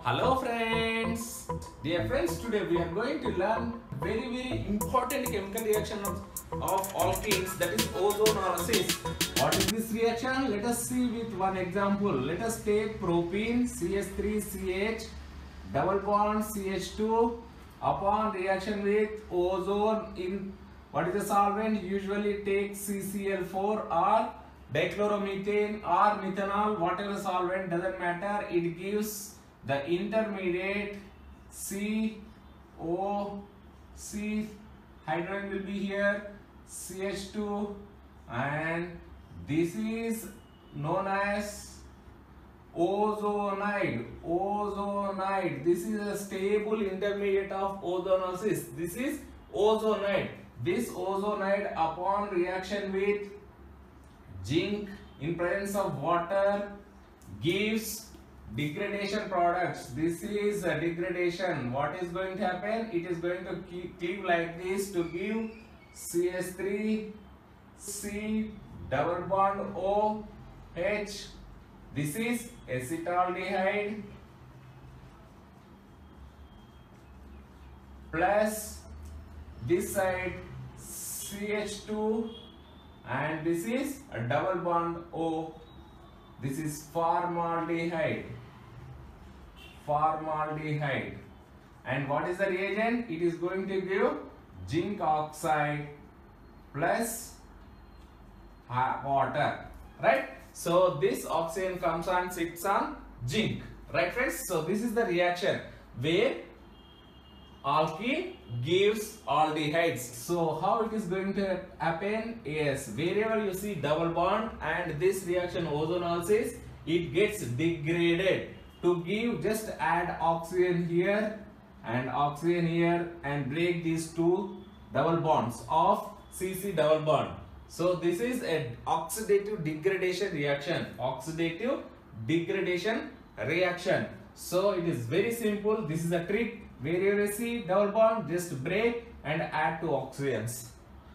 Hello friends! Dear friends, today we are going to learn very important chemical reaction of alkenes, that is ozonolysis. What is this reaction? Let us see with one example. Let us take propene CH3CH double bond CH2 upon reaction with ozone in what is the solvent? Usually take CCl4 or dichloromethane or methanol, whatever solvent, doesn't matter. It gives the intermediate COC, hydrogen will be here, CH2, and this is known as ozonide. This is a stable intermediate of ozonolysis. This is ozonide. This ozonide upon reaction with zinc in presence of water gives degradation products. This is a degradation. What is going to happen? It is going to cleave like this to give CH3C double bond OH. This is acetaldehyde plus this side CH2, and this is a double bond O. This is formaldehyde. And what is the reagent? It is going to give zinc oxide plus water, right? So this oxygen comes and sits on zinc, right friends? So this is the reaction where alkene gives aldehydes. So how it is going to happen? Yes, wherever you see double bond and this reaction ozonolysis, it gets degraded to give, just add oxygen here and break these two double bonds of CC double bond. So this is a oxidative degradation reaction. So it is very simple. This is a trick. Wherever you see double bond, just break and add two oxygens,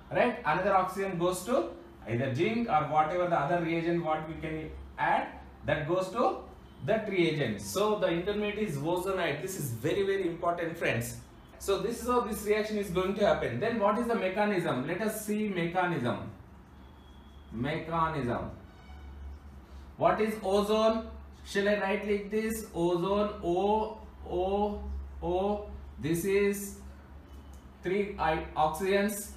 right? Another oxygen goes to either zinc or whatever the other reagent what we can add, that goes to that reagent. So the intermediate is ozonide. This is very important, friends. So this is how this reaction is going to happen. Then what is the mechanism? Let us see mechanism. What is ozone? Shall I write like this? Ozone, O. This is 3 oxygens,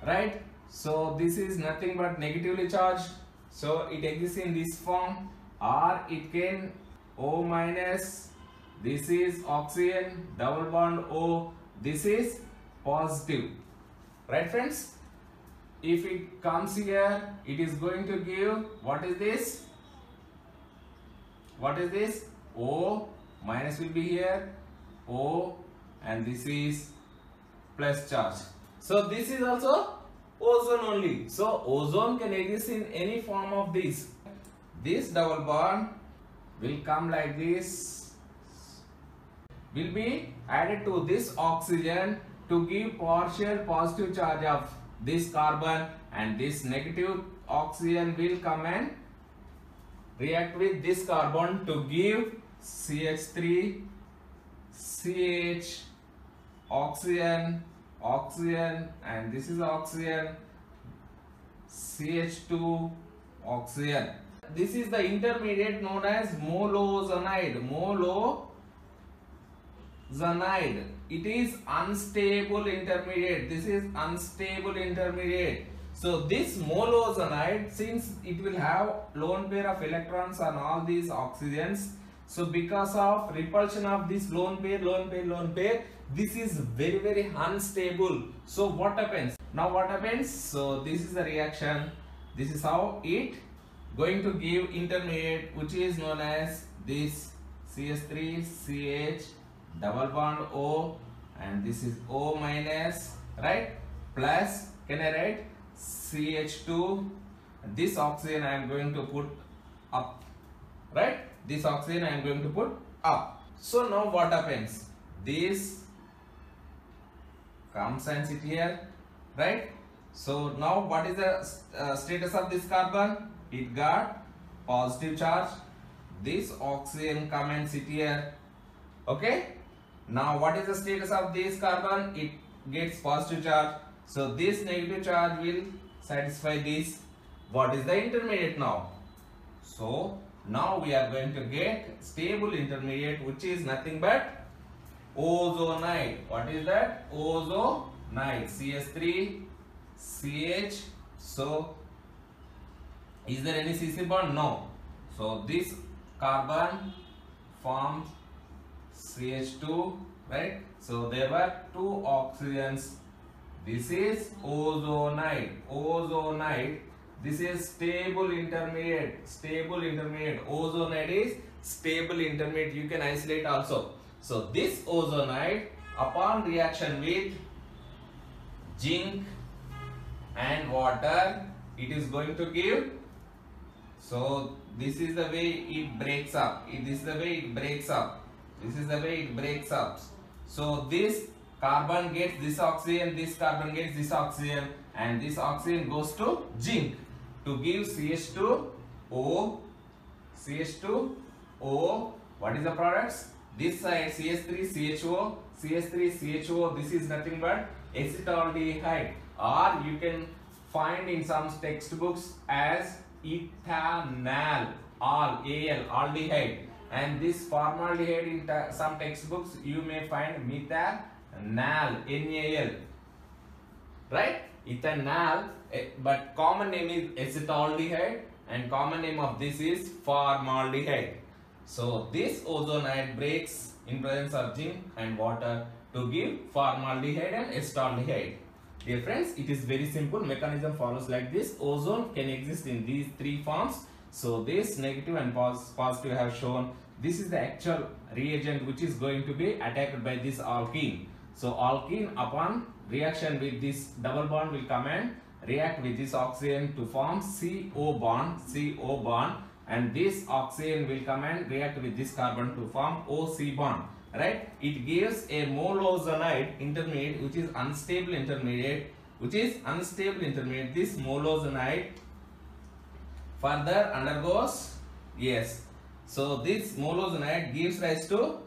right? So this is nothing but negatively charged. So it exists in this form, or it can O minus. This is oxygen, double bond O. This is positive, right friends? If it comes here, it is going to give, what is this? O minus will be here, O, and this is plus charge. So this is also ozone only. So ozone can exist in any form of this. This double bond will come like this, will be added to this oxygen to give partial positive charge of this carbon, and this negative oxygen will come and react with this carbon to give CH3 CH oxygen, and this is oxygen, CH2 oxygen. This is the intermediate known as molozonide. It is unstable intermediate. This is unstable intermediate. So this molozonide, since it will have lone pair of electrons on all these oxygens, so because of repulsion of this lone pair, this is very unstable. So what happens? So this is the reaction. This is how it going to give intermediate, which is known as this CH3CH double bond O, and this is O minus, right? Plus, can I write CH2? This oxygen I am going to put up, right? This oxygen I am going to put up. So now what happens? This comes and sit here, right? So now what is the status of this carbon? It got positive charge. This oxygen come and sit here, Okay. Now what is the status of this carbon? It gets positive charge. So this negative charge will satisfy this. What is the intermediate now? So now we are going to get stable intermediate, which is nothing but ozonide. What is that? Ozonide. CH3CH. So is there any CC bond? No. So this carbon forms CH2, right? So there were two oxygens. This is ozonide. This is stable intermediate. Ozonide is stable intermediate. You can isolate also. So this ozonide, upon reaction with zinc and water, it is going to give. So this is the way it breaks up. This is the way it breaks up. So this carbon gets this oxygen, this carbon gets this oxygen, and this oxygen goes to zinc to give CH2O. What is the products? This side CH3CHO. This is nothing but acetaldehyde, or you can find in some textbooks as ethanal, aldehyde, and this formaldehyde in some textbooks you may find methanal, NaL, right? Ethanal, but common name is acetaldehyde and common name of this is formaldehyde. So this ozonide breaks in presence of zinc and water to give formaldehyde and acetaldehyde. Dear friends, it is very simple. Mechanism follows like this. Ozone can exist in these three forms. So this negative and positive have shown. This is the actual reagent which is going to be attacked by this alkene. So alkene, upon reaction with this double bond, will come and react with this oxygen to form CO bond, and this oxygen will come and react with this carbon to form OC bond. Right? It gives a molozonide intermediate, which is unstable intermediate. This molozonide further undergoes, yes. So this molozonide gives rise to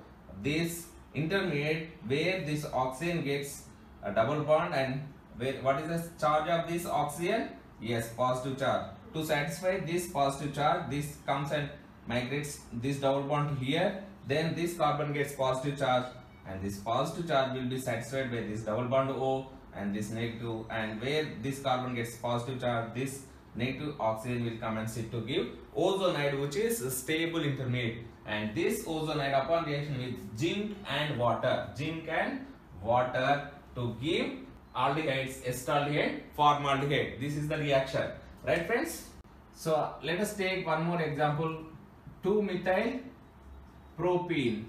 this intermediate where this oxygen gets a double bond, and where what is the charge of this oxygen? Yes, positive charge. To satisfy this positive charge, this comes and migrates this double bond here. Then this carbon gets positive charge, and this positive charge will be satisfied by this double bond O and this negative, and where this carbon gets positive charge, this negative oxygen will come and sit to give ozonide, which is a stable intermediate. And this ozonide, upon reaction with zinc and water to give aldehydes, acetaldehyde, formaldehyde. This is the reaction, right friends? So let us take one more example. 2-methyl propene.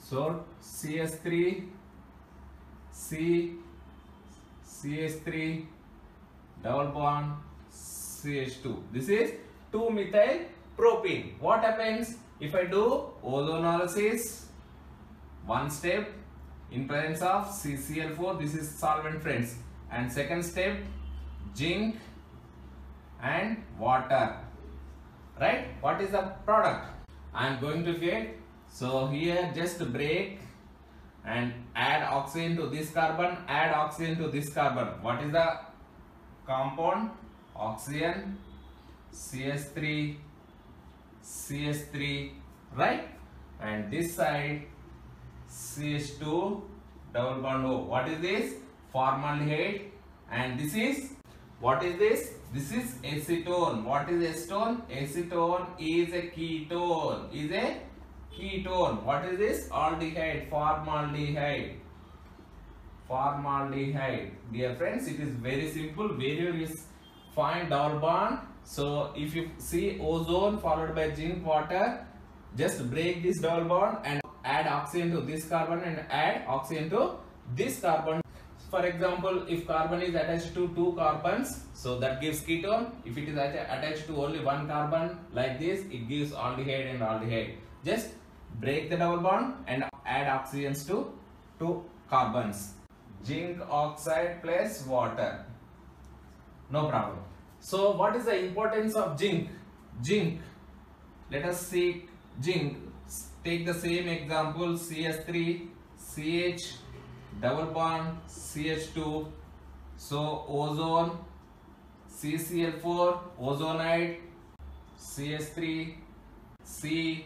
So CH3 double bond CH2. This is 2-methyl propene. What happens if I do ozonolysis? One step, in presence of CCl4, this is solvent friends, and second step, zinc and water, right? What is the product I am going to get? So here just break and add oxygen to this carbon, What is the compound? Oxygen, CH3, right? And this side CH2 double bond O. What is this? Formaldehyde. And this is, what is this? This is acetone. What is acetone? Acetone is a ketone. What is this? Aldehyde, formaldehyde. Dear friends, it is very simple. Wherever you find double bond, so if you see ozone followed by zinc, water, just break this double bond and add oxygen to this carbon and add oxygen to this carbon. For example, if carbon is attached to two carbons, so that gives ketone. If it is attached to only one carbon like this, it gives aldehyde and aldehyde. Just break the double bond and add oxygens to two carbons. Zinc oxide plus water. No problem. So what is the importance of zinc? let us see zinc. Take the same example, CH3, CH, double bond, CH2. So ozone, CCl4, ozonide, CH3, C,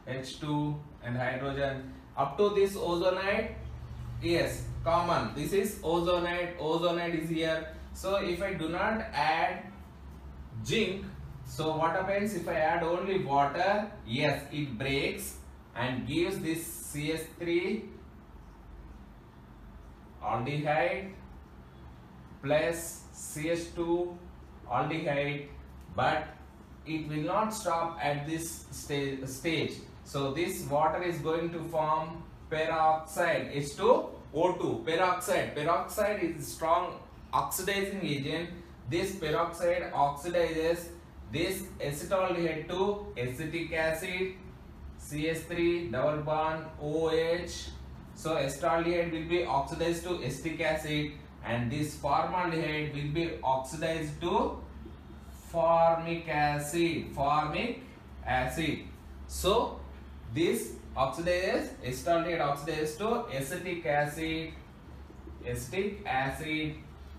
H2 and hydrogen. Up to this ozonide, yes, common. This is ozonide, ozonide is here. So if I do not add zinc, so what happens if I add only water? Yes, it breaks and gives this CH3 aldehyde plus CH2 aldehyde, but it will not stop at this stage. So this water is going to form peroxide, H2O2, peroxide. Peroxide is strong oxidizing agent. This peroxide oxidizes this acetaldehyde to acetic acid, CH3 double bond OH. So acetaldehyde will be oxidized to acetic acid and this formaldehyde will be oxidized to formic acid. So this oxidizes, acetaldehyde oxidizes to acetic acid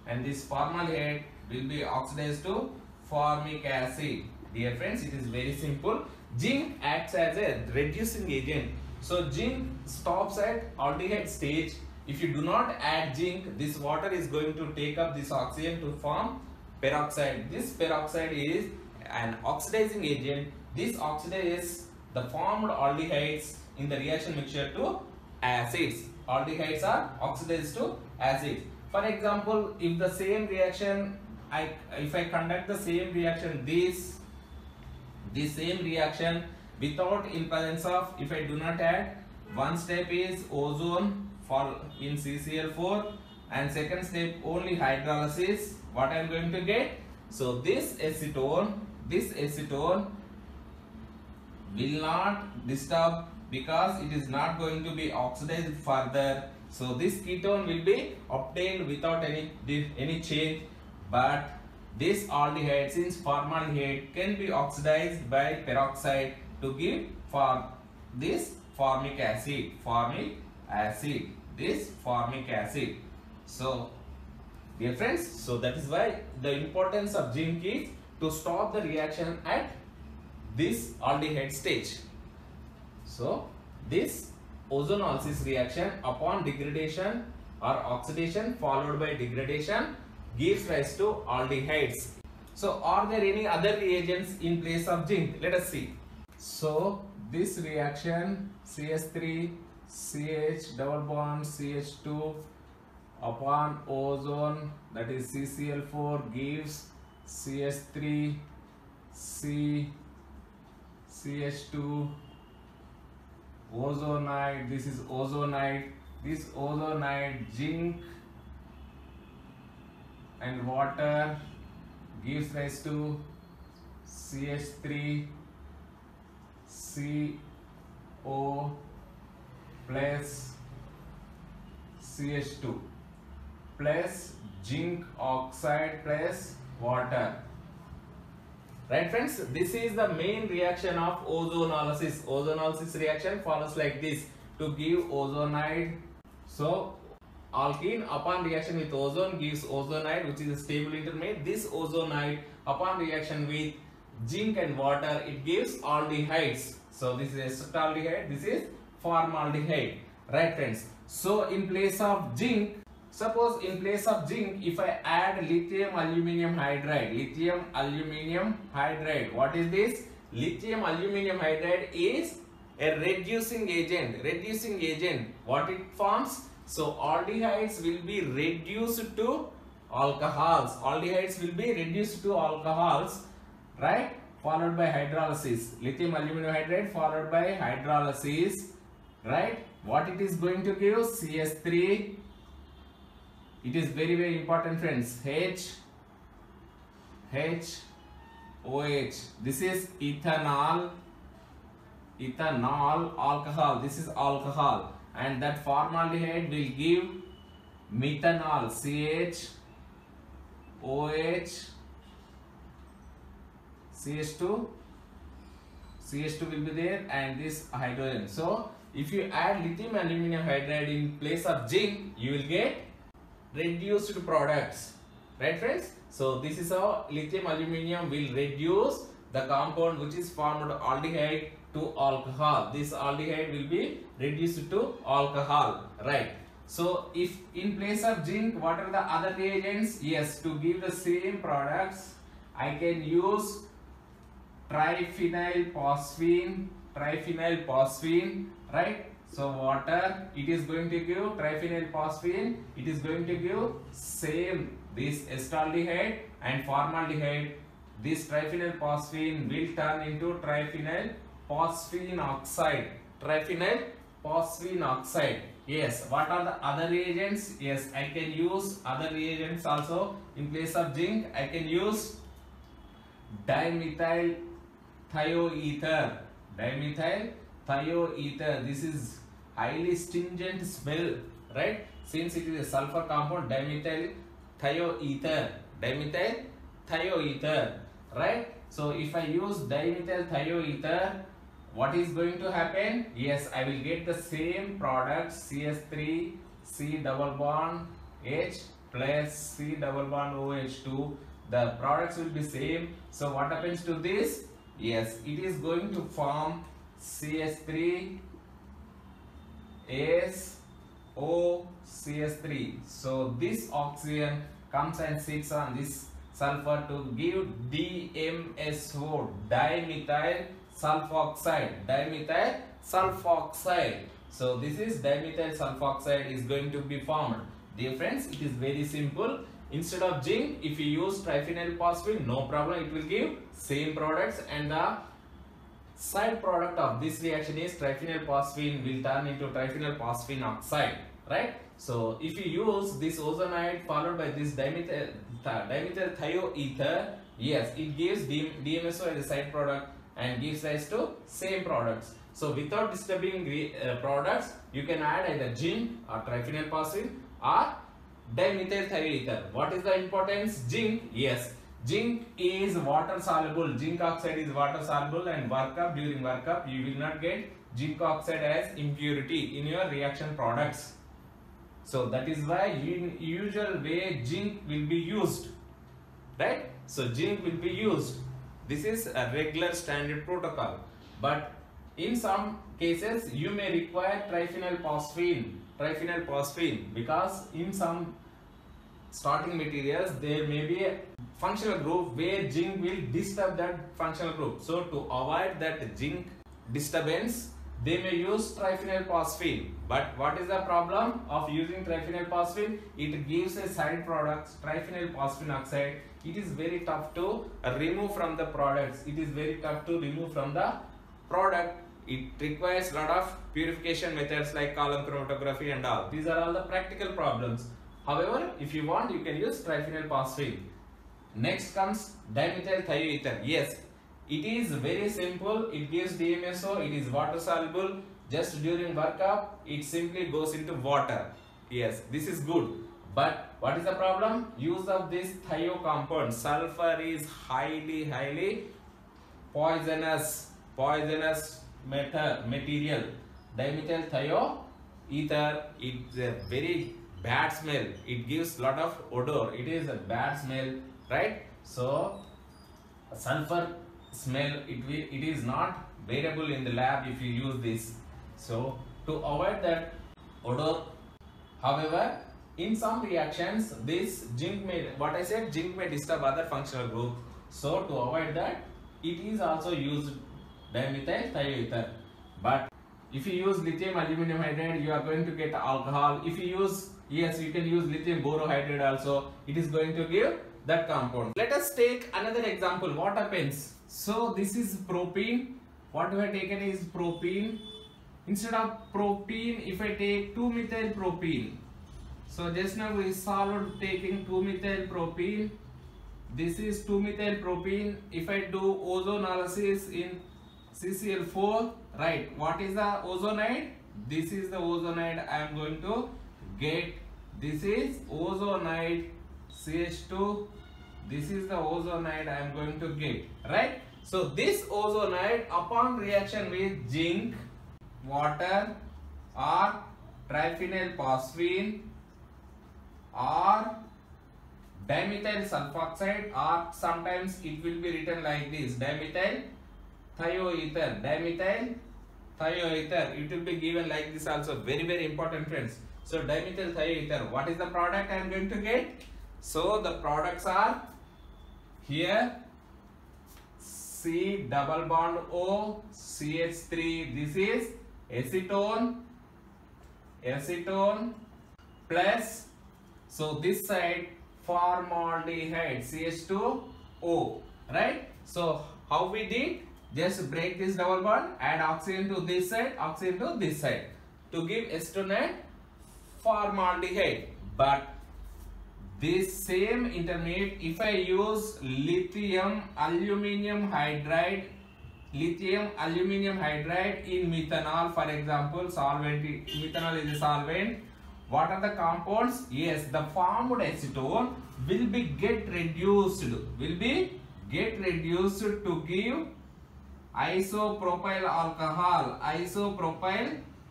and this formaldehyde will be oxidized to formic acid. Dear friends, it is very simple. Zinc acts as a reducing agent. So zinc stops at aldehyde stage. If you do not add zinc, this water is going to take up this oxygen to form peroxide. This peroxide is an oxidizing agent. This oxidizes the formed aldehydes in the reaction mixture to acids. Aldehydes are oxidized to acids. For example, if the same reaction, if I conduct the same reaction, this same reaction without in presence of, if I do not add, one step is ozone for in CCl4 and second step only hydrolysis. What I am going to get? So this acetone will not disturb because it is not going to be oxidized further. So this ketone will be obtained without any change, but this aldehyde, since formaldehyde can be oxidized by peroxide to give for this formic acid. So dear friends, so that is why the importance of zinc is to stop the reaction at this aldehyde stage. So this ozonolysis reaction upon degradation or oxidation followed by degradation gives rise to aldehydes. So are there any other reagents in place of zinc? Let us see. So this reaction CH3 CH double bond CH2 upon ozone, that is CCl4, gives CH3 C CH2 ozonide. This is ozonide. This ozonide, zinc and water gives rise to CH3 CO plus CH2 plus zinc oxide plus water. Right friends, this is the main reaction of ozonolysis. Ozonolysis reaction follows like this to give ozonide. So alkene upon reaction with ozone gives ozonide, which is a stable intermediate. This ozonide upon reaction with zinc and water, it gives aldehydes. So this is acetaldehyde, this is formaldehyde. Right friends, so in place of zinc, suppose in place of zinc, if I add lithium aluminium hydride, what is this? Lithium aluminium hydride is a reducing agent. What it forms? So aldehydes will be reduced to alcohols. Right? Followed by hydrolysis. Lithium aluminum hydride followed by hydrolysis. Right? What it is going to give? CH3. It is very, very important, friends. OH. This is ethanol alcohol. This is alcohol. And that formaldehyde will give methanol, CH, OH, CH2, CH2 will be there, and this hydrogen. So if you add lithium aluminum hydride in place of zinc, you will get reduced products, right friends? So this is how lithium aluminum will reduce the compound which is formed aldehyde to alcohol. This aldehyde will be reduced to alcohol, right? So if in place of zinc, what are the other reagents? Yes, to give the same products, I can use triphenylphosphine, right? So water, it is going to give triphenylphosphine, it is going to give same this acetaldehyde and formaldehyde. This triphenylphosphine will turn into triphenylphosphine oxide. Yes, what are the other reagents? Yes, I can use other reagents also. In place of zinc, I can use dimethyl thioether. This is highly stringent smell, right? Since it is a sulfur compound, dimethyl thioether, right? So if I use dimethyl thioether, what is going to happen? Yes, I will get the same product, CH3 C double bond H plus C double bond OH2. The products will be same. So what happens to this? Yes, it is going to form CH3 SO3. So this oxygen comes and sits on this sulfur to give DMSO, dimethyl sulfoxide. So this is dimethyl sulfoxide is going to be formed. Dear friends, it is very simple. Instead of zinc, if you use triphenylphosphine, no problem, it will give same products, and the side product of this reaction is triphenylphosphine will turn into triphenylphosphine oxide, right? So if you use this ozonide followed by this dimethyl thioether, yes, it gives DMSO as a side product and gives rise to same products. So without disturbing products, you can add either zinc or triphenylphosphine or dimethyl thioether. What is the importance? Zinc, yes, zinc is water soluble. Zinc oxide is water soluble, and during workup you will not get zinc oxide as impurity in your reaction products. So that is why in usual way zinc will be used, right? So zinc will be used. This is a regular standard protocol, but in some cases you may require triphenylphosphine, because in some starting materials there may be a functional group where zinc will disturb that functional group. So to avoid that zinc disturbance, they may use triphenylphosphine. But what is the problem of using triphenylphosphine? It gives a side product, triphenylphosphine oxide. It is very tough to remove from the products. It requires a lot of purification methods like column chromatography and all. These are all the practical problems. However, if you want, you can use triphenylphosphine. Next comes dimethyl thioether. Yes, it is very simple. It gives DMSO. It is water soluble. Just during workup, it simply goes into water. Yes, this is good. But what is the problem? Use of this thio compound. Sulfur is highly poisonous material. Dimethyl thioether, it's a very bad smell. It gives lot of odor. It is a bad smell, right? So sulfur smell, it is not bearable in the lab if you use this. So to avoid that odor, however, in some reactions this zinc may, zinc may disturb other functional group. So to avoid that, it is also used dimethyl thioether. But if you use lithium aluminum hydride, you are going to get alcohol. If you use, yes, you can use lithium borohydride also. It is going to give that compound. Let us take another example. What happens? So this is propene. What we have taken is propene. Instead of propene, if I take 2-methyl propene. So just now we solved taking 2-methyl propene. This is 2-methyl propene. If I do ozonolysis in CCl4, right, what is the ozonide? This is the ozonide I am going to get. This is ozonide CH2. This is the ozonide I am going to get, right? So this ozonide upon reaction with zinc, water or triphenyl phosphine or dimethyl sulfoxide, or sometimes it will be written like this, dimethyl thioether, dimethyl thioether, it will be given like this also, very important friends. So dimethyl thioether, what is the product I am going to get? So the products are here, C double bond O CH3, this is acetone plus, so this side formaldehyde CH2O, right? So how we did? Just break this double bond, add oxygen to this side, oxygen to this side to give acetone and formaldehyde. But this same intermediate, if I use lithium aluminium hydride in methanol, for example, solvent, methanol is a solvent. What are the compounds? Yes, the formed acetone will be get reduced to give isopropyl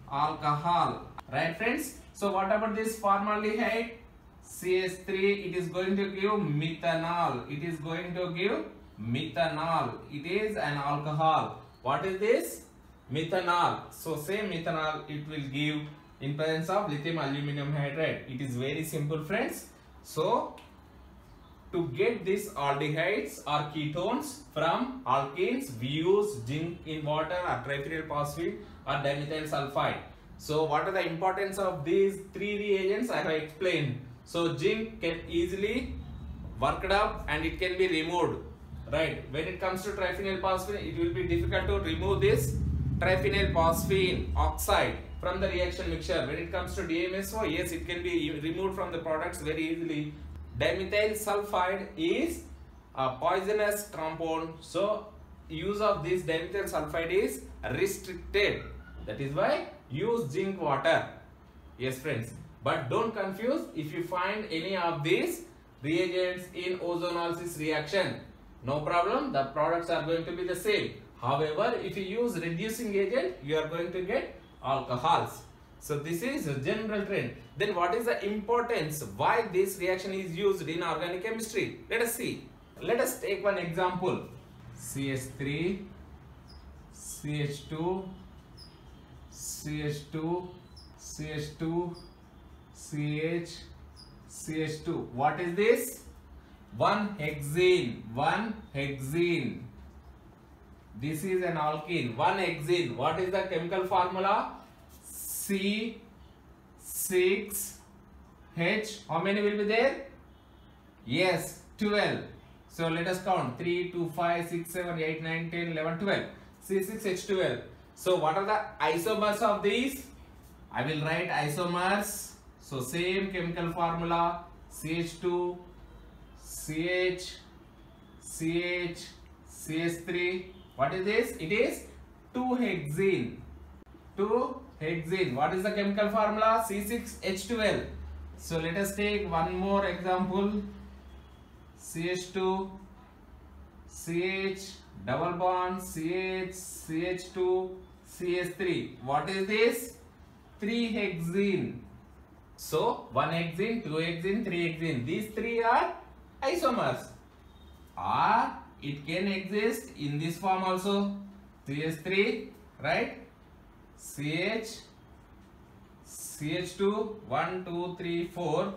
alcohol, right friends? So what about this formaldehyde? CH3, it is going to give methanol. It is an alcohol. What is this? Methanol. So same methanol it will give in presence of lithium aluminum hydride. It is very simple friends. So to get these aldehydes or ketones from alkenes, we use zinc in water or triphenyl phosphate or dimethyl sulfide. So what are the importance of these three reagents? I have explained. So zinc can easily worked up and it can be removed, right? When it comes to triphenyl phosphine, it will be difficult to remove this triphenyl phosphine oxide from the reaction mixture. When it comes to DMSO, yes, it can be removed from the products very easily. Dimethyl sulfide is a poisonous compound, so use of this dimethyl sulfide is restricted. That is why use zinc water. Yes friends, but don't confuse if you find any of these reagents in ozonolysis reaction. No problem, the products are going to be the same. However, if you use reducing agent, you are going to get alcohols. So this is a general trend. Then what is the importance? Why this reaction is used in organic chemistry? Let us see. Let us take one example. CH3, CH2, CH2, CH2, CH, CH2. What is this? 1-hexene. 1-hexene. This is an alkene. 1-hexene. What is the chemical formula? C6H. How many will be there? Yes, 12. So let us count. 3, 2, 5, 6, 7, 8, 9, 10, 11, 12. C6H12. So what are the isomers of these? I will write isomers. So same chemical formula. CH2, CH, CH, CH3. What is this? It is 2-hexene. 2-hexene. What is the chemical formula? C6H12. So let us take one more example. CH2, CH, double bond, CH, CH2, CH3. What is this? 3-hexene. So 1-hexene, 2-hexene, 3-hexene. These three are isomers. Or it can exist in this form also. CH3, right? CH, CH2, 1, 2, 3, 4,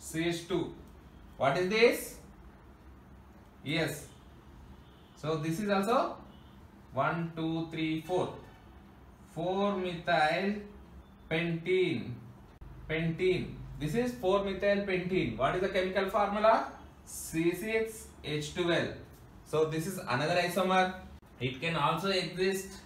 CH2. What is this? Yes. So this is also 1, 2, 3, 4. 4-methyl pentene. Pentene. This is 4-methyl pentene. What is the chemical formula? C6H12. So this is another isomer. It can also exist.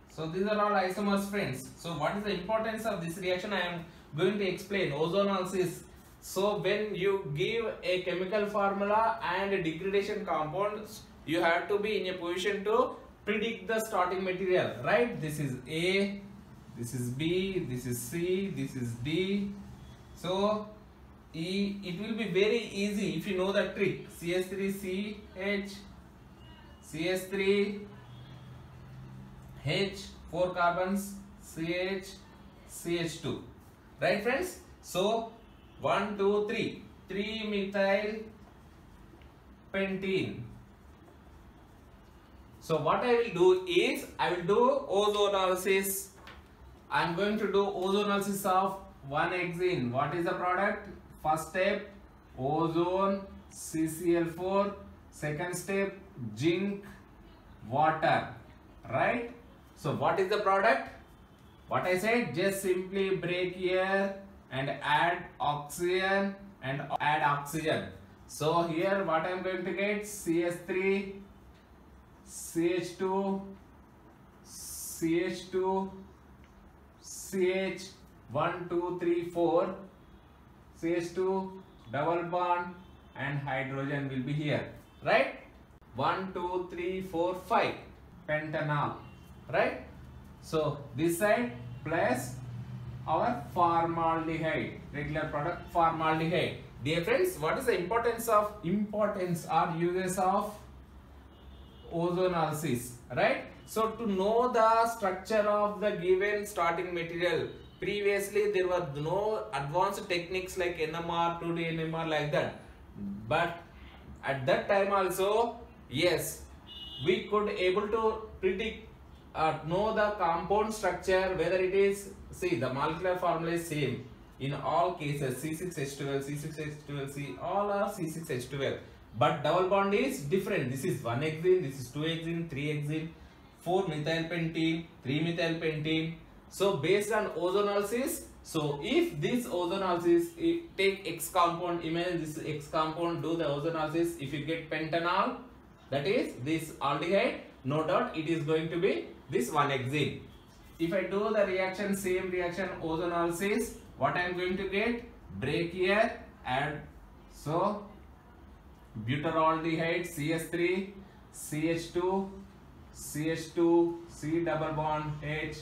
So these are all isomers, friends. So what is the importance of this reaction? I am going to explain. Ozonolysis. So when you give a chemical formula and a degradation compounds, you have to be in a position to predict the starting material, right? This is A, this is B, this is C, this is D. So it will be very easy if you know the trick. CH3CH, CH3 H, 4 carbons, CH, CH2. Right friends? So 1, 2, 3. 3-methyl pentene. So what I will do is, I will do ozonolysis. I am going to do ozonolysis of 1-hexene. What is the product? First step, ozone, CCl4. Second step, zinc, water. Right? So what is the product? What I said, just simply break here and add oxygen and add oxygen. So here what I am going to get, CH3, CH2, CH2, CH, 1, 2, 3, 4, CH2, double bond and hydrogen will be here, right? 1, 2, 3, 4, 5, pentanol, right? So this side plus our formaldehyde, regular product formaldehyde. Dear friends, what is the importance or uses of ozonolysis, right? So to know the structure of the given starting material, previously there were no advanced techniques like NMR, 2D NMR like that, but at that time also, yes, we could able to predict know the compound structure, whether it is, see, the molecular formula is same in all cases, C6H12, C6H12C, all are C6H12, but double bond is different. This is 1-hexene, this is 2-hexene, 3-hexene, 4-methylpentene, 3-methylpentene. So based on ozonolysis, so if this ozonolysis, take X compound, imagine this X compound, do the ozonolysis, if you get pentanol, that is this aldehyde, no doubt it is going to be this 1-hexene. If I do the reaction, same reaction, ozonolysis, what I am going to get? Break here, add, so butyraldehyde, CH3, CH2, CH2, C double bond H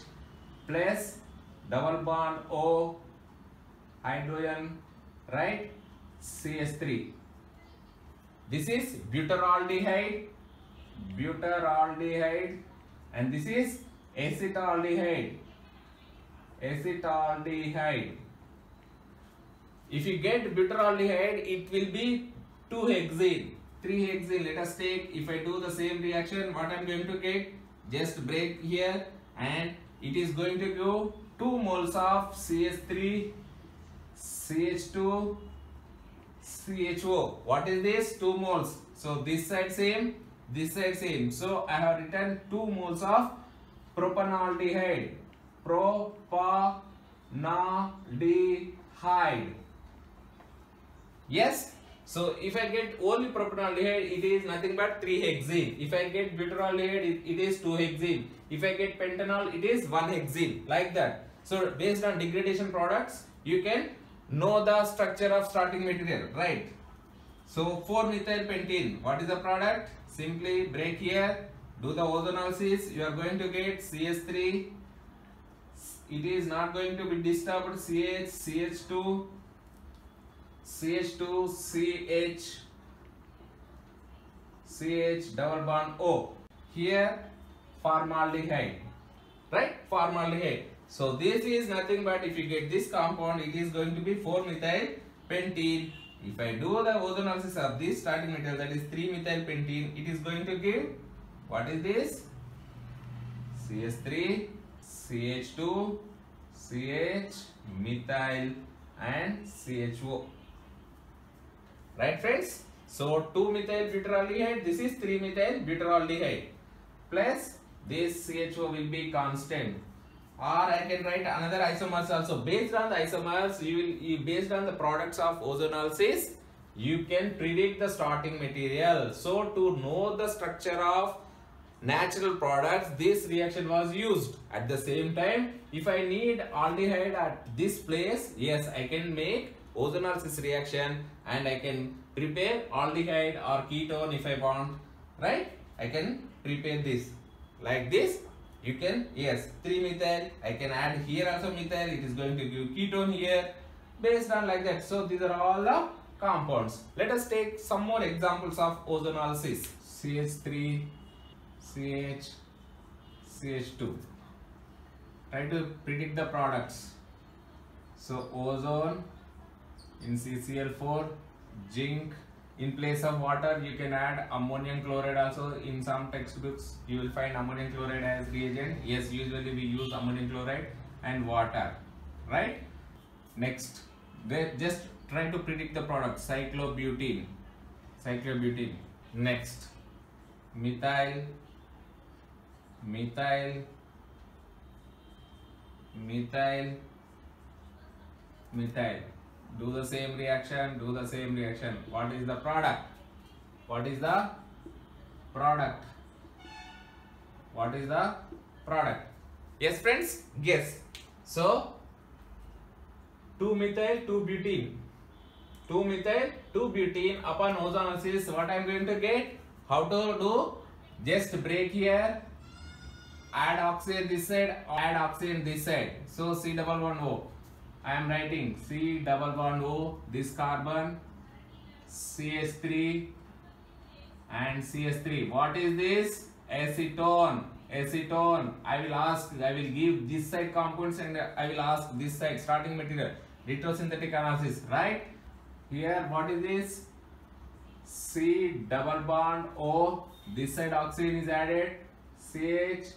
plus double bond O, hydrogen, right? CH3. This is butyraldehyde, and this is acetaldehyde. If you get butyraldehyde, it will be 2-hexene, 3-hexene. Let us take, if I do the same reaction, what I am going to get? Just break here and it is going to give 2 moles of CH3, CH2, CHO. What is this? 2 moles. So this side same, this side same. So I have written 2 moles of propanaldehyde. Propanaldehyde. Yes. So if I get only propanaldehyde, it is nothing but 3-hexene. If I get butyraldehyde, it is 2-hexene. If I get pentanol, it is 1-hexene. Like that. So based on degradation products, you can know the structure of starting material, right? So 4-methylpentene, what is the product? Simply break here, do the ozonolysis, you are going to get CH3, it is not going to be disturbed, CH, CH2, CH2, CH, CH double bond O. Here formaldehyde, right? Formaldehyde. So this is nothing but, if you get this compound, it is going to be 4-methylpentene. If I do the ozonolysis of this starting material, that is 3-methylpentene, it is going to give, what is this? CH3, CH2, CH, methyl and CHO. Right friends? So 2-methylbutyraldehyde, this is 3-methylbutyraldehyde plus this CHO will be constant. Or I can write another isomers also. Based on the isomers, based on the products of ozonolysis, you can predict the starting material. So to know the structure of natural products, this reaction was used. At the same time, if I need aldehyde at this place, yes, I can make ozonolysis reaction and I can prepare aldehyde or ketone if I want, right? I can prepare this like this. You can, yes, 3-methyl, I can add here also methyl, it is going to give ketone here, based on like that. So these are all the compounds. Let us take some more examples of ozonolysis. CH3, CH, CH2. Try to predict the products. So ozone in CCl4, zinc. In place of water, you can add ammonium chloride also. In some textbooks, you will find ammonium chloride as reagent. Yes, usually we use ammonium chloride and water, right? Next, just try to predict the product. Cyclobutene. Next, methyl, do the same reaction. What is the product? Yes friends, guess. So 2-methyl 2-butene upon ozonolysis, what I am going to get? How to do? Just break here, add oxygen this side, so C double bond O. I am writing C double bond O, this carbon, CH3 and CH3. What is this? Acetone. I will give this side compounds and I will ask this side starting material. Retrosynthetic analysis, right? Here, what is this? C double bond O. This side oxygen is added. CH,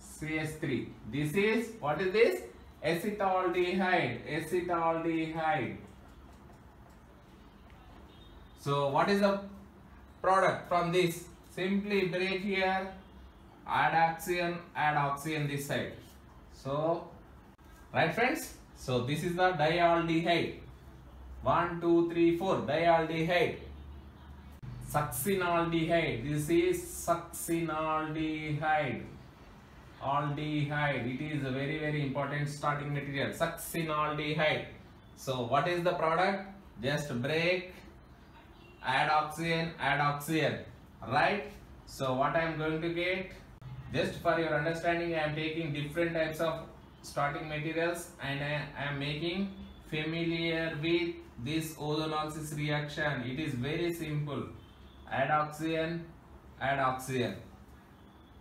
CH3. This is, what is this? Acetaldehyde. So what is the product from this? Simply break here, add oxygen this side. So, right friends? So this is the dialdehyde. 1, 2, 3, 4. Dialdehyde. Succinaldehyde. This is succinaldehyde. Aldehyde. It is a very, very important starting material. Succinaldehyde. So what is the product? Just break, add oxygen. Right? So what I am going to get? Just for your understanding, I am taking different types of starting materials and I am making familiar with this ozonolysis reaction. It is very simple. Add oxygen.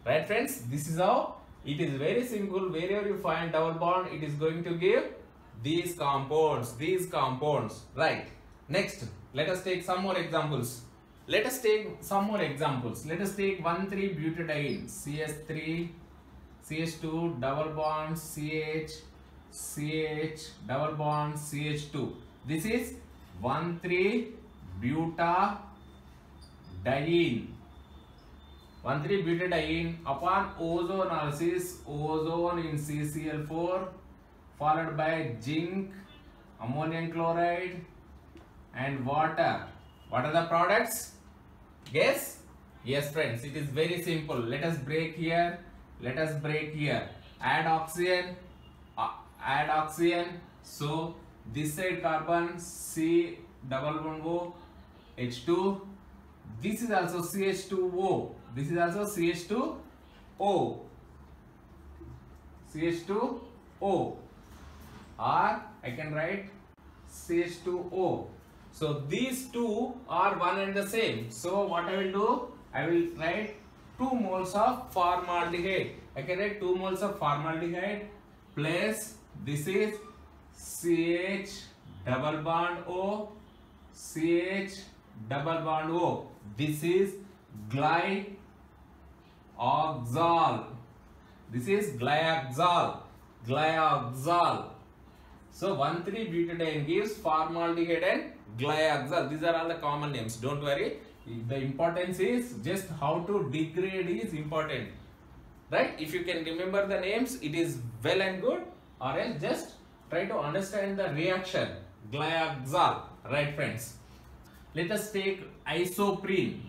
Right friends? This is how it is very simple. Wherever you find double bond, it is going to give these compounds. Right. Next, let us take some more examples. Let us take 1,3-butadiene, CH3, CH2, double bond, CH, double bond, CH2. This is 1,3-butadiene. 1,3-butadiene upon ozonolysis, ozone in CCl4 followed by zinc, ammonium chloride and water. What are the products? Guess? Yes friends, it is very simple. Let us break here. Add oxygen. So this side carbon C double bond O H2. This is also CH2O. Or I can write CH2O. So these two are one and the same. So what I will do? I will write 2 moles of formaldehyde. I can write 2 moles of formaldehyde plus this is CH double bond O. This is glyoxal. So 1,3-butadiene gives formaldehyde and glyoxal. These are all the common names. Don't worry. The importance is just how to degrade is important. Right? If you can remember the names, it is well and good. Or else just try to understand the reaction. Glyoxal. Right friends? Let us take isoprene.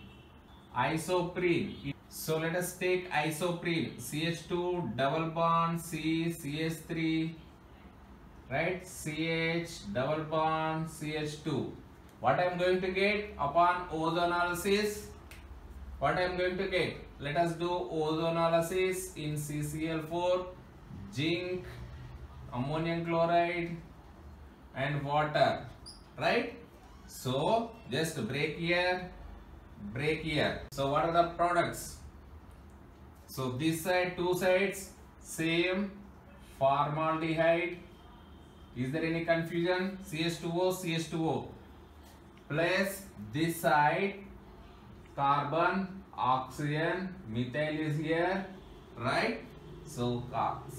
So let us take isoprene. CH2 double bond C CH3. Right? CH double bond CH2. What I am going to get upon ozonolysis? Let us do ozonolysis in CCl4, zinc, ammonium chloride and water. Right? So just break here. So what are the products? So this side, two sides, same formaldehyde. Is there any confusion? CH2O, CH2O. Plus this side, carbon, oxygen, methyl is here, right? So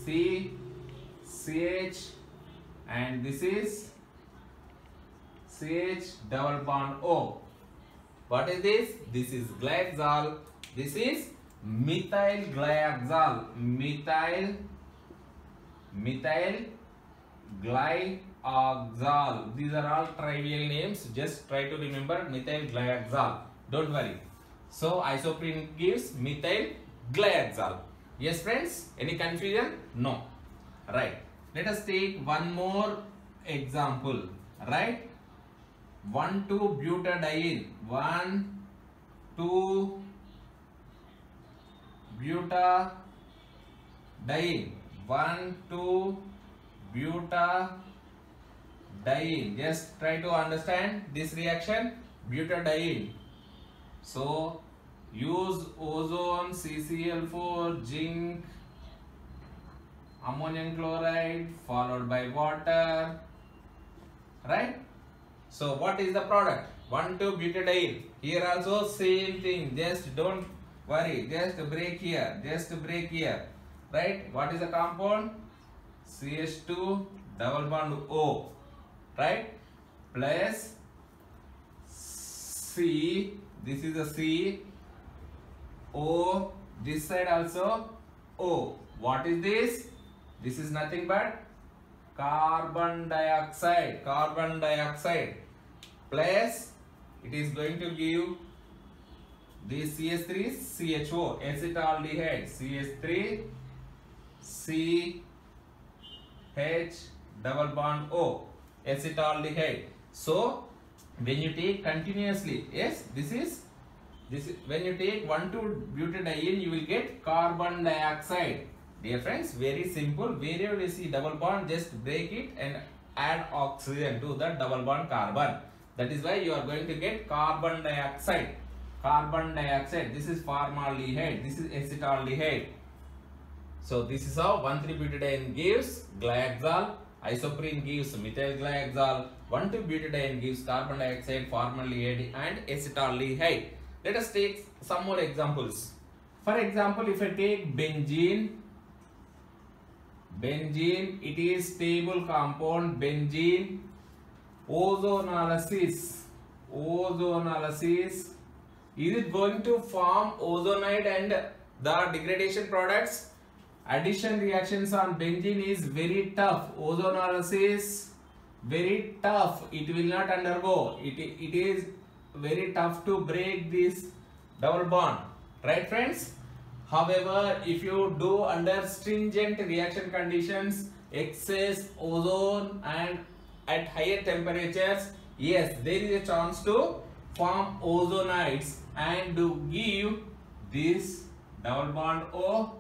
C, CH, and this is CH double bond O. What is this? This is glyoxal. This is methyl glyoxal. Methyl glyoxal. These are all trivial names. Just try to remember methyl glyoxal. Don't worry. So isoprene gives methyl glyoxal. Yes, friends. Any confusion? No. Right. Let us take one more example. Right. 1,2-butadiene. 1,2-butadiene. 1,2-butadiene. Just try to understand this reaction. Butadiene. So use ozone, CCl4, zinc, ammonium chloride followed by water, right? So what is the product? 1,2-butadiene. Here also same thing. Just don't worry. Just break here. Right? What is the compound? CH2 double bond O. Right? Plus C. This is a C. O. This side also O. What is this? This is nothing but carbon dioxide. Plus it is going to give this CH3 CHO, acetaldehyde, CH3 CH double bond O, acetaldehyde. So when you take continuously, yes, this is when you take 1,2-butadiene, you will get carbon dioxide. Dear friends, very simple. Wherever you see double bond, just break it and add oxygen to the double bond carbon. That is why you are going to get carbon dioxide. This is formaldehyde. This is acetaldehyde. So this is how 1,3-butadiene gives glyoxal. Isoprene gives methyl glyoxal. 1,2-butadiene gives carbon dioxide, formaldehyde, and acetaldehyde. Let us take some more examples. For example, if I take benzene, it is stable compound. Benzene, ozonolysis, is it going to form ozonide and the degradation products? Addition reactions on benzene is very tough. Ozonolysis, very tough. It will not undergo. It is very tough to break this double bond. Right, friends? However, if you do under stringent reaction conditions, excess ozone and at higher temperatures, yes, there is a chance to form ozonides and to give this double bond O,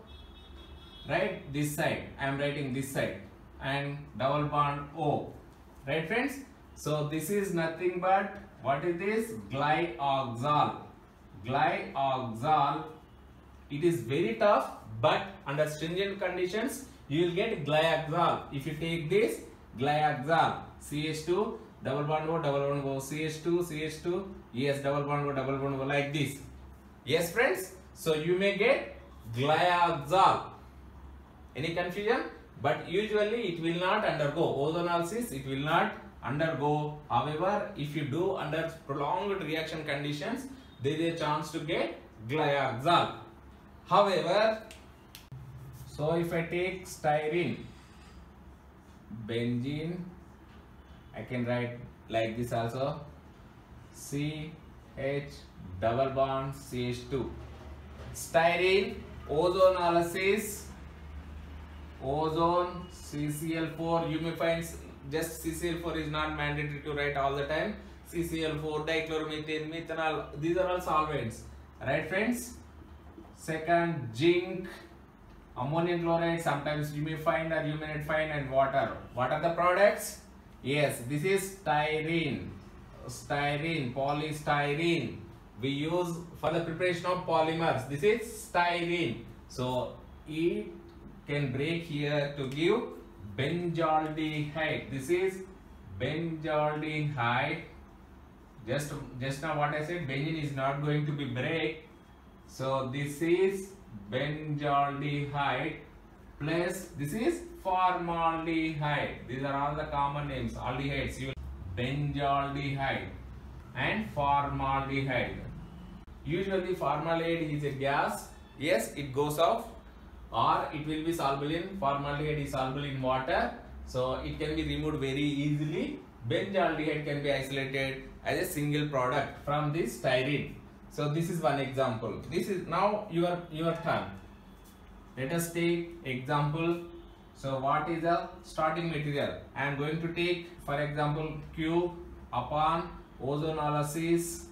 right? This side, I am writing this side, and double bond O, right, friends? So this is nothing but, what is this? Glyoxal. It is very tough, but under stringent conditions you will get glyoxal. If you take this glyoxal, CH2 double bond O, CH2, yes, double bond O, like this. Yes, friends. So you may get glyoxal. Any confusion? But usually it will not undergo ozonolysis. It will not undergo. However, if you do under prolonged reaction conditions, there is a chance to get glyoxal. However, so if I take styrene, benzene, I can write like this also, CH double bond CH2. Styrene, ozonolysis, ozone, CCl4, you may find just CCl4 is not mandatory to write all the time. CCl4, dichloromethane, methanol, these are all solvents. Right, friends? Second, zinc, ammonium chloride, sometimes you may find or you may not find, and water. What are the products? Yes, this is styrene, polystyrene. We use for the preparation of polymers. This is styrene. So it can break here to give benzaldehyde. This is benzaldehyde. Just now what I said, benzene is not going to be break. So this is benzaldehyde plus this is formaldehyde. These are all the common names, aldehydes. Benzaldehyde and formaldehyde. Usually formaldehyde is a gas. Yes, it goes off, or it will be soluble in, formaldehyde is soluble in water. So it can be removed very easily. Benzaldehyde can be isolated as a single product from this styrene. So this is one example. This is now your turn. Let us take example. So what is the starting material? I am going to take, for example, cube upon ozonolysis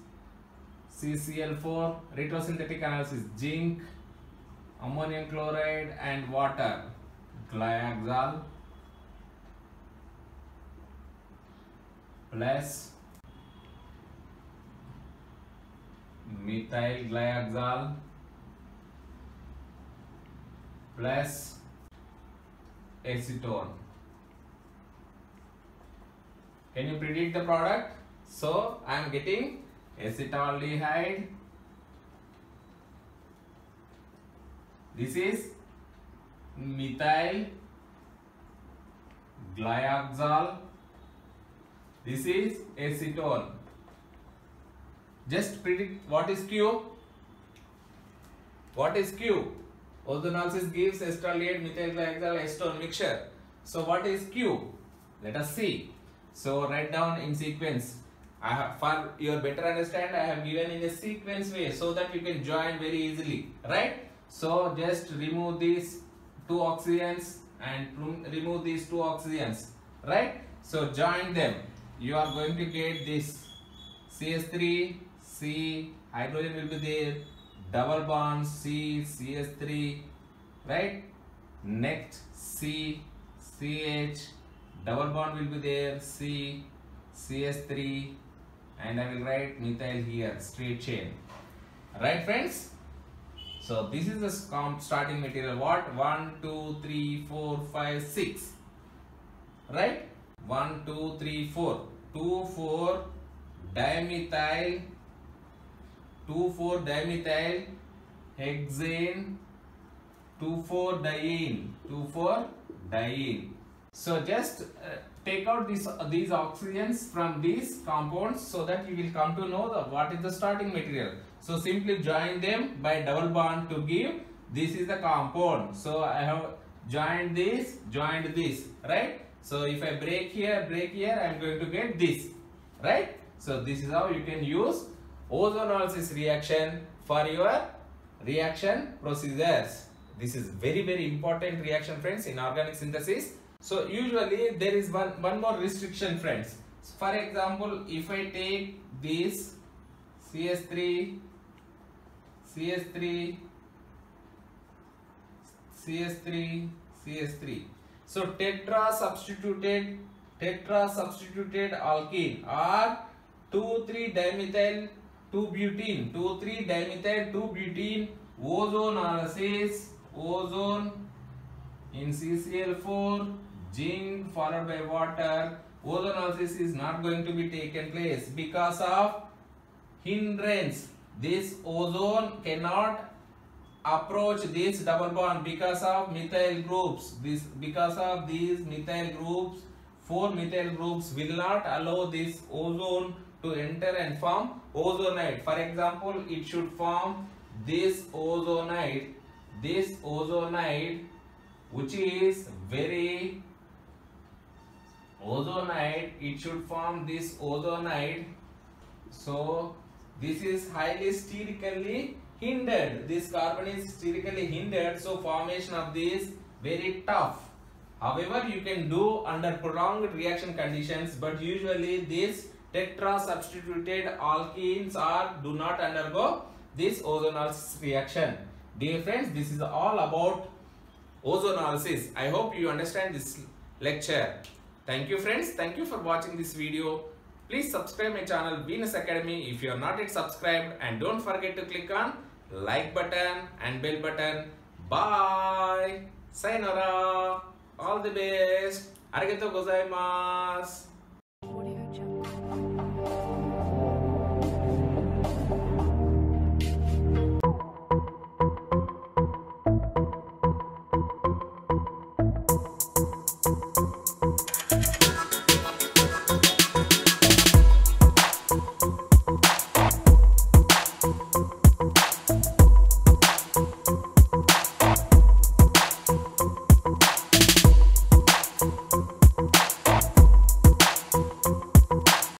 CCl4, retrosynthetic analysis zinc, ammonium chloride and water, glyoxal plus methyl glyoxal plus acetone. Can you predict the product? So I am getting acetaldehyde. This is methyl glyoxal. This is acetone. Just predict what is Q. What is Q? Ozonolysis gives acetaldehyde, methyl glyoxal, acetone mixture. So what is Q? Let us see. So write down in sequence. I have, for your better understand, I have given in a sequence way so that you can join very easily, right? So just remove these two oxygens and remove these two oxygens, right? So join them. You are going to get this CH3, C, hydrogen will be there, double bond C, CH3, right? Next C, CH, double bond will be there, C, CH3, and I will write methyl here, straight chain. Right, friends? So this is the starting material. What? 1, 2, 3, 4, 5, 6. Right? 1, 2, 3, 4. 2, 4 dimethyl. 2, 4 dimethyl hexane. 2, 4 diene. 2, 4 diene. So just take out these oxygens from these compounds so that you will come to know what is the starting material. So simply join them by double bond to give this is the compound. So I have joined this, right? So if I break here, I am going to get this, right? So this is how you can use ozonolysis reaction for your reaction procedures. This is very important reaction, friends, in organic synthesis. So usually there is one more restriction, friends. For example, if I take this CH3, CH3, CH3, CH3. So tetra substituted alkene or 2,3-dimethyl 2-butene, 2,3-dimethyl 2-butene, ozonolysis, ozone in CCl4, zinc followed by water. Ozonolysis is not going to be taken place because of hindrance. This ozone cannot approach this double bond because of methyl groups. Because of these methyl groups, 4 methyl groups will not allow this ozone to enter and form ozonide. For example, it should form this ozonide, which is very ozonide. It should form this ozonide. So this is highly sterically hindered. This carbon is sterically hindered, so formation of this very tough. However, you can do under prolonged reaction conditions, but usually these tetra substituted alkenes do not undergo this ozonolysis reaction. Dear friends, this is all about ozonolysis. I hope you understand this lecture. Thank you, friends. Thank you for watching this video. Please subscribe my channel Venus Academy if you are not yet subscribed, and don't forget to click on like button and bell button. Bye. Sayonara. All the best. Arigatou gozaimasu.